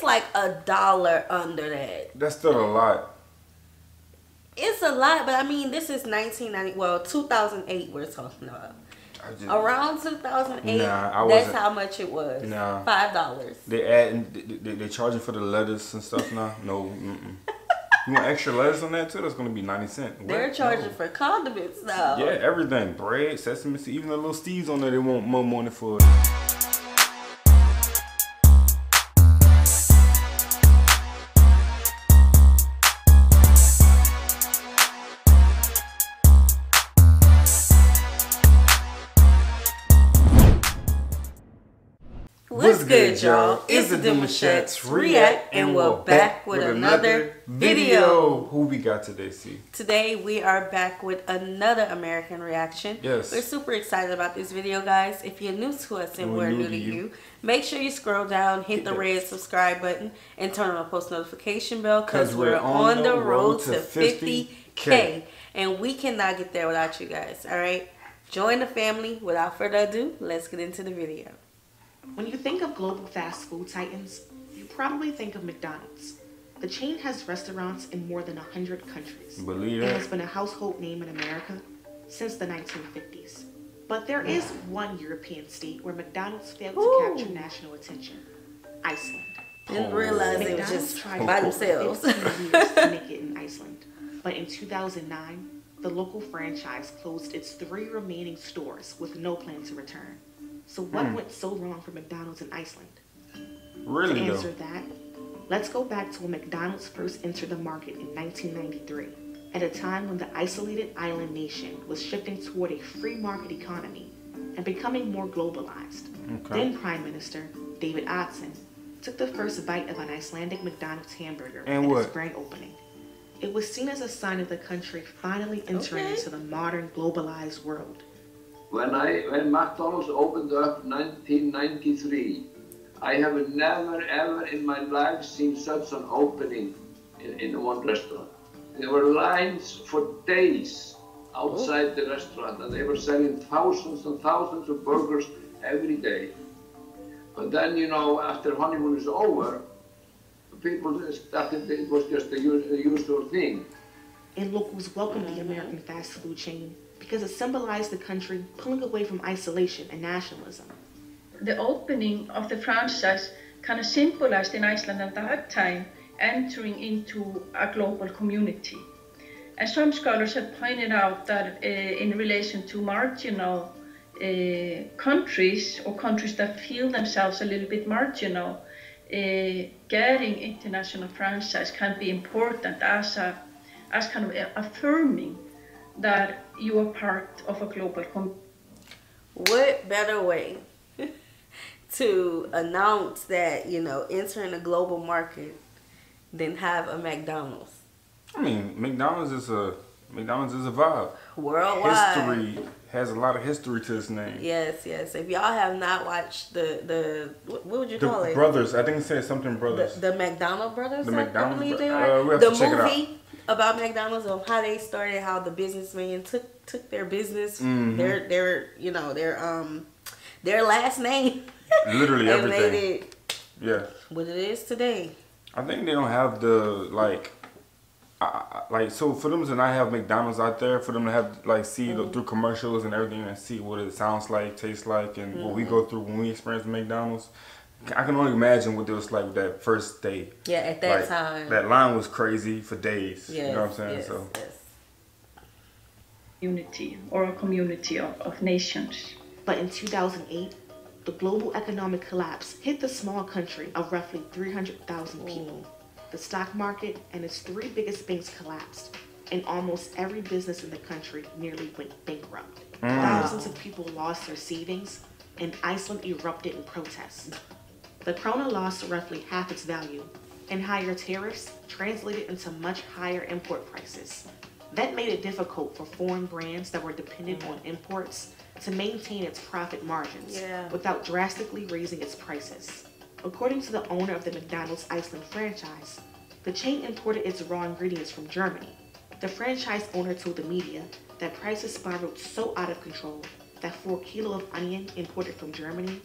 like $1 under that. That's still a lot. It's a lot, but I mean, this is 1990. Well, 2008. We're talking about. Around 2008. That's how much it was. Nah. $5. They charging for the lettuce and stuff now. No. You want extra lettuce on that too? That's gonna be 90 cents. They're charging for condiments now. Yeah, everything. Bread, sesame seed, even the little Steves on there. They want more money for it. What's good, y'all? It's the Demouchets React, and we're back with another video. Who we got today, C? Today we are back with another American reaction. Yes. We're super excited about this video, guys. If you're new to us and we're new to you, make sure you scroll down, hit the red subscribe button, and turn on the post notification bell because we're on the road to 50K. And we cannot get there without you guys, all right? Join the family. Without further ado, let's get into the video. When you think of global fast food titans, you probably think of McDonald's. The chain has restaurants in more than 100 countries. Believe and that. has been a household name in America since the 1950s. But there is one European state where McDonald's failed to capture national attention: Iceland. Didn't realize it was just by themselves. 15 years to make it in Iceland. But in 2009, the local franchise closed its 3 remaining stores with no plan to return. So what went so wrong for McDonald's in Iceland? Really, to answer that, let's go back to when McDonald's first entered the market in 1993, at a time when the isolated island nation was shifting toward a free market economy and becoming more globalized. Then Prime Minister David Odson took the first bite of an Icelandic McDonald's hamburger at its grand opening. It was seen as a sign of the country finally entering into the modern globalized world. When McDonald's opened up in 1993, I have never ever in my life seen such an opening in one restaurant. There were lines for days outside the restaurant, and they were selling thousands and thousands of burgers every day. But then, you know, after honeymoon is over, people started, it was just a usual thing. And locals welcomed the American fast food chain because it symbolized the country pulling away from isolation and nationalism. The opening of the franchise kind of symbolized in Iceland at that time entering into a global community. And some scholars have pointed out that in relation to marginal countries, or countries that feel themselves a little bit marginal, getting international franchise can be important as kind of affirming that you are part of a global community. What better way to announce that, you know, entering a global market than have a McDonald's? I mean, McDonald's is a vibe. Worldwide. History has a lot of history to its name. Yes, yes. If y'all have not watched the what would you call it? The Brothers. I think it said something Brothers. The McDonald Brothers. The McDonald believe they are. are. We have The to check movie it out. about McDonald's, of how they started, how the businessman took their business, their you know, their last name, literally and everything. made it what it is today. I think they don't have the so for them to not have McDonald's out there, for them to have see through commercials and everything and see what it sounds like, tastes like, and what we go through when we experience McDonald's. I can only imagine what it was like that first day. Yeah, at that time. That line was crazy for days. Yes, you know what I'm saying? yes, so. Yes. Unity, or a community of nations. But in 2008, the global economic collapse hit the small country of roughly 300,000 people. The stock market and its 3 biggest banks collapsed, and almost every business in the country nearly went bankrupt. Thousands of people lost their savings, and Iceland erupted in protests. The krona lost roughly half its value, and higher tariffs translated into much higher import prices. That made it difficult for foreign brands that were dependent on imports to maintain its profit margins without drastically raising its prices. According to the owner of the McDonald's Iceland franchise, the chain imported its raw ingredients from Germany. The franchise owner told the media that prices spiraled so out of control that for a kilo of onion imported from Germany,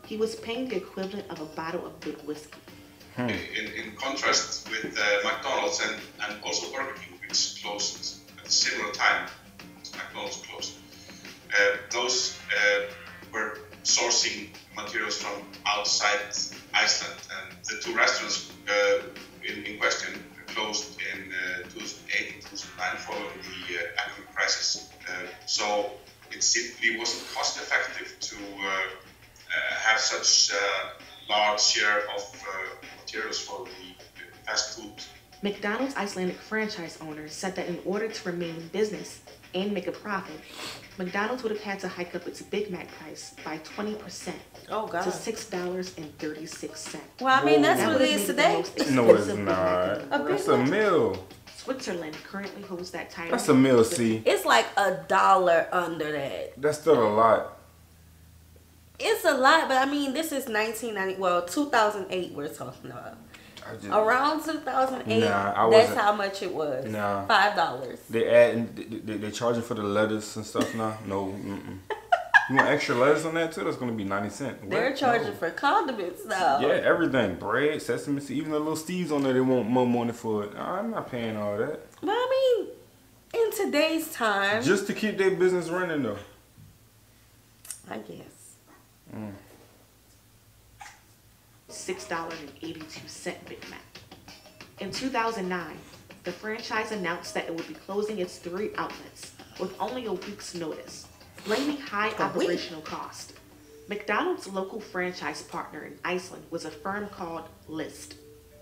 he was paying the equivalent of a bottle of good whiskey. In contrast with McDonald's and also Burger King, which closed at a similar time as McDonald's closed. Those were sourcing materials from outside Iceland, and the two restaurants in question closed in 2008 and 2009 following the economic crisis. So it simply wasn't cost effective to have such a large share of materials for the fast food. McDonald's Icelandic franchise owners said that in order to remain in business and make a profit, McDonald's would have had to hike up its Big Mac price by 20% Oh, God. to $6.36. Well, I mean, that's what it is today. No, it's not. That's a meal. Switzerland currently holds that title. That's a meal, see. It's like $1 under that. That's still a lot. It's a lot, but I mean, this is 2008 we're talking about. Around 2008, that's how much it was. Nah. $5. They charging for the lettuce and stuff now? No. You want extra lettuce on that too? That's going to be 90 cents. They're charging for condiments now. Yeah, everything. Bread, sesame seed, even the little steves on there, they want more money for it. I'm not paying all that. But I mean, in today's time. Just to keep their business running though. I guess. $6.82 Big Mac. In 2009, the franchise announced that it would be closing its 3 outlets with only a week's notice, blaming high operational cost. McDonald's local franchise partner in Iceland was a firm called List.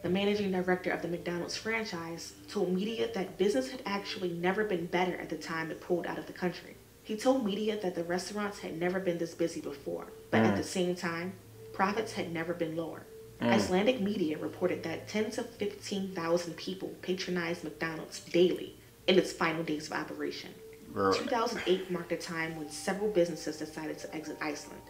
The managing director of the McDonald's franchise told media that business had actually never been better at the time it pulled out of the country. He told media that the restaurants had never been this busy before, but at the same time, profits had never been lower. Icelandic media reported that 10 to 15,000 people patronized McDonald's daily in its final days of operation. 2008 marked a time when several businesses decided to exit Iceland,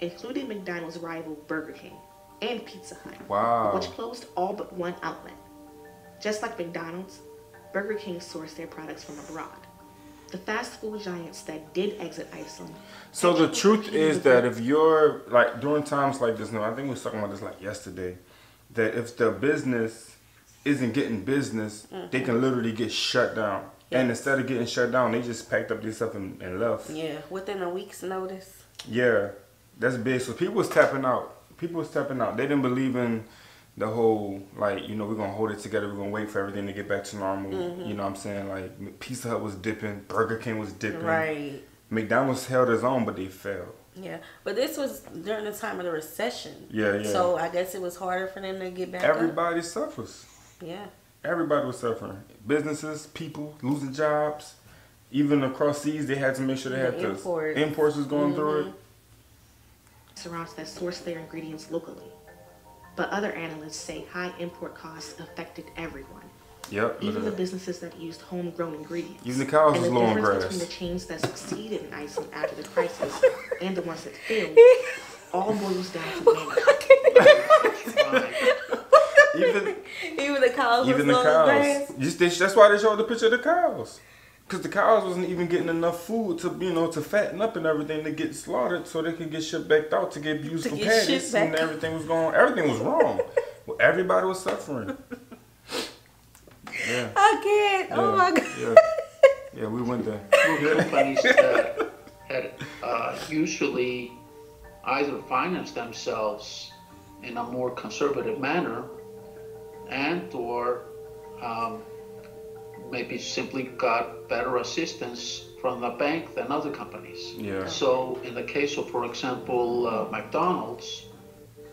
including McDonald's rival Burger King and Pizza Hut, which closed all but one outlet. Just like McDonald's, Burger King sourced their products from abroad. The fast food giants that did exit Iceland. So the truth is that if you're, like, during times like this, I think we were talking about this like yesterday, that if the business isn't getting business, they can literally get shut down. Yes. And instead of getting shut down, they just packed up their stuff and left. Yeah, within a week's notice. Yeah, that's big. So people was tapping out. They didn't believe in the whole, like, we're going to hold it together. We're going to wait for everything to get back to normal. You know what I'm saying? Like, Pizza Hut was dipping. Burger King was dipping. Right. McDonald's held its own, but they failed. Yeah, but this was during the time of the recession. Yeah. So I guess it was harder for them to get back Everybody suffers. Yeah. Everybody was suffering. Businesses, people, losing jobs. Even across seas, they had to make sure they had imports was going through it. Restaurants that source their ingredients locally. But other analysts say high import costs affected everyone. Yep. Even the businesses that used homegrown ingredients. Even the cows was low on grass. And the difference between the chains that succeeded in Iceland after the crisis and the ones that failed all boils down to Even the cows. Even the cows. That's why they showed the picture of the cows. Because the cows wasn't even getting enough food to, to fatten up and everything to get slaughtered so they could get shipped back out to get used for patties, and everything was wrong. Well, everybody was suffering. Yeah. I can't. Yeah. Oh my God. Yeah, we went there. Companies had usually either financed themselves in a more conservative manner and or maybe simply got better assistance from the bank than other companies. Yeah. So in the case of, for example, McDonald's,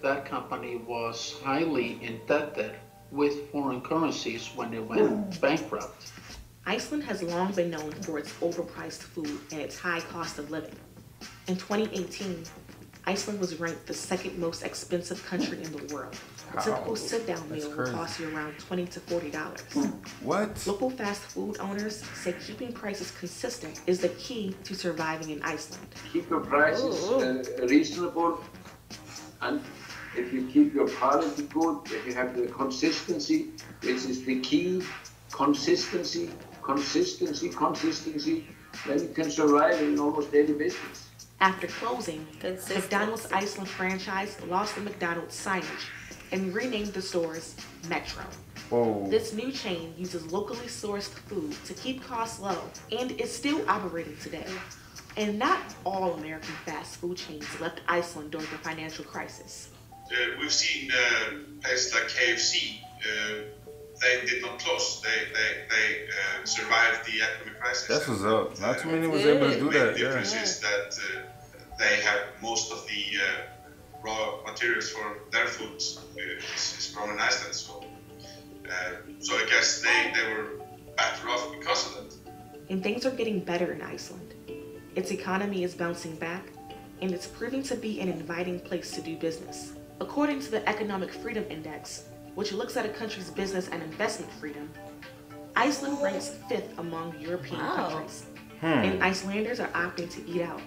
that company was highly indebted with foreign currencies when it went bankrupt. Iceland has long been known for its overpriced food and its high cost of living. In 2018, Iceland was ranked the second most expensive country in the world. A typical sit-down meal will cost you around $20 to $40. What? Local fast food owners say keeping prices consistent is the key to surviving in Iceland. Keep your prices reasonable, and if you keep your quality good, if you have the consistency, which is the key, consistency, then you can survive in almost any business. After closing, McDonald's Iceland franchise lost the McDonald's signage and renamed the stores Metro. Whoa. This new chain uses locally sourced food to keep costs low and is still operating today. And not all American fast food chains left Iceland during the financial crisis. We've seen places like KFC. They did not close. They survived the economic crisis. That's what's up. Not too many was able to do that. The difference is that they have most of the raw materials for their food is grown in Iceland. So I guess they were better off because of that. And things are getting better in Iceland. Its economy is bouncing back, and it's proving to be an inviting place to do business. According to the Economic Freedom Index, which looks at a country's business and investment freedom, Iceland ranks 5th among European countries. And Icelanders are opting to eat out.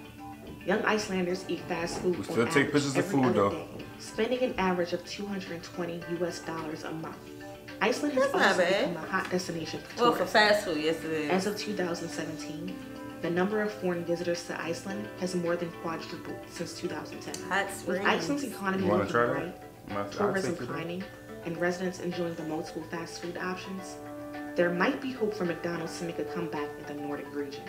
Young Icelanders eat fast food we still take pictures of food though, spending an average of $220 a month. Iceland has also become a hot destination for tourists. Well, for fast food, yes it is. As of 2017, the number of foreign visitors to Iceland has more than quadrupled since 2010. Hot springs. With Iceland's economy looking bright, tourism climbing, and residents enjoying the multiple fast food options, there might be hope for McDonald's to make a comeback in the Nordic region.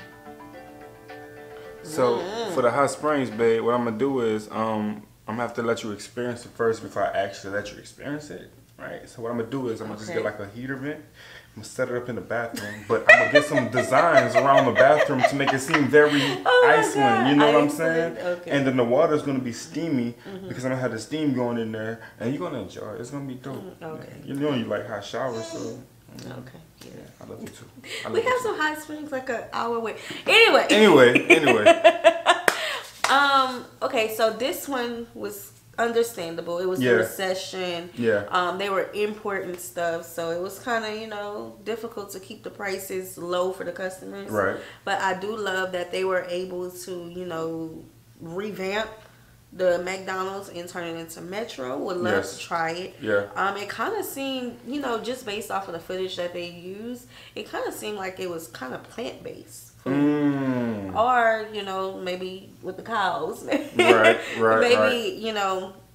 So for the hot springs, babe, what I'm gonna do is I'm gonna have to let you experience it first before I actually let you experience it. Right? So what I'm gonna do is I'm gonna just get like a heater vent. I'm gonna set it up in the bathroom, but I'm gonna get some designs around the bathroom to make it seem very Iceland. You know what I'm saying? Okay. And then the water is gonna be steamy because I'm gonna have the steam going in there, and you're gonna enjoy it. It's gonna be dope. Okay. You know you like hot showers, so. Okay. Yeah, I love you too. We have some hot springs like an hour away. Anyway. Okay, so this one was understandable. It was the recession. Yeah. They were importing stuff, so it was kind of, difficult to keep the prices low for the customers. Right. But I do love that they were able to, revamp the McDonald's and turn it into Metro. Would love to try it. Yeah. It kind of seemed, just based off of the footage that they used, it kind of seemed like it was kind of plant-based. Or, maybe with the cows. Right. Maybe,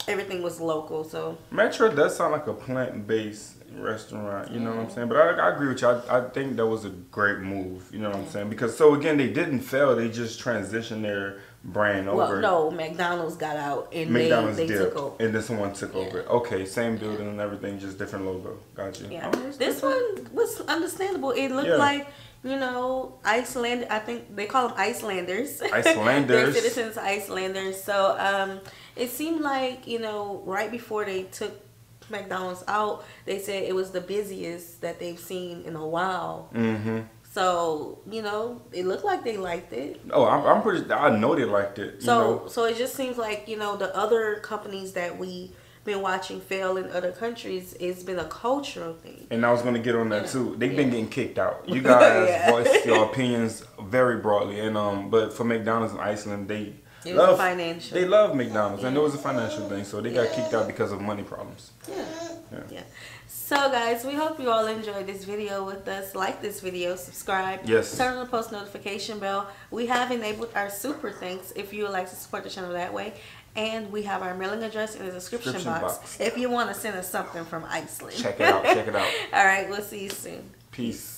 everything was local, so. Metro does sound like a plant-based restaurant, you know what I'm saying? But I agree with you. I think that was a great move, you know what I'm saying? Because, so again, they didn't fail. They just transitioned their brand over. Well, no, McDonald's got out and McDonald's they did, took over. and this one took over. Okay, same building and everything, just different logo. Got you. Yeah. This one was understandable. It looked like, Iceland. I think they call them Icelanders. They're citizens Icelanders. So it seemed like, right before they took McDonald's out, they said it was the busiest that they've seen in a while. So, it looked like they liked it. Oh, I know they liked it. So it just seems like, the other companies that we been watching fail in other countries, it's been a cultural thing. And I was going to get on that too. They've been getting kicked out. You guys voiced your opinions very broadly. And but for McDonald's in Iceland, they love McDonald's. And it was a financial thing. So they got kicked out because of money problems. Yeah. So guys, we hope you all enjoyed this video with us. Like this video, subscribe, turn on the post notification bell. We have enabled our super thanks if you would like to support the channel that way. And we have our mailing address in the description box if you want to send us something from Iceland. Check it out. All right, we'll see you soon. Peace.